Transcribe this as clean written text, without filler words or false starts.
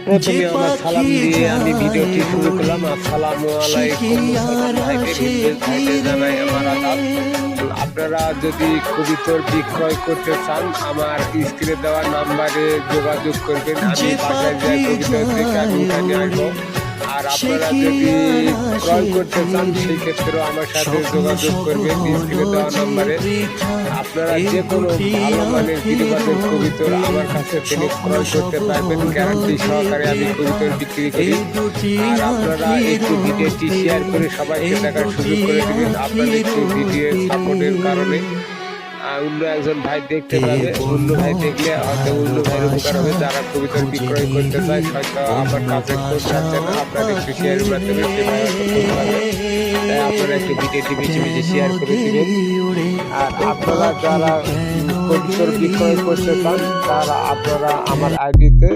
প্রথমে আমার সালাম দিয়ে আমি ভিডিওটি শুরু করলাম। আসসালামু আলাইকুম। ভাইদের জানাই আমার আদাব। আপনারা যদি কবুতর বিক্রয় করতে চান আমার স্ক্রিনে দেওয়া নাম্বারে যোগাযোগ করবেন। আমি বাসায় যাই কবুতর থেকে আমি এখানে আসবো। আর আপনারা যদি ক্রয় করতে চান সেই ক্ষেত্রেও আমার সাথে যোগাযোগ করবেন স্ক্রিনে দেওয়া নাম্বারে। আপনারা যে কোনো ভালো মানের গিরিবাজের কবুতর আমার কাছে থেকে ক্রয় করতে পারবেন। গ্যারান্টি সহকারে আমি কবুতর বিক্রি করি। আর আপনারা একটু ভিডিওটি শেয়ার করে সবাইকে দেখার সুযোগ করে দেবেন। আপনাদের একটু ভিডিও সাপোর্টের কারণে অন্য একজন ভাই দেখতে পাবে। অন্য ভাই দেখলে হয়তো অন্য ভাইয়ের উপকার হবে। যারা কবুতর বিক্রয় করতে চায় হয়তো আমার কাছে খোঁজ থাকছে না, আপনারা একটু শেয়ারের মাধ্যমে সে ভাই হয়তো খোঁজ পাবে। তাই আপনারা একটু ভিডিওটি বেশি বেশি শেয়ার করে দিবেন। আর আপনারা যারা কবুতর বিক্রয় করতে চান তারা আপনারা আমার আইডিতে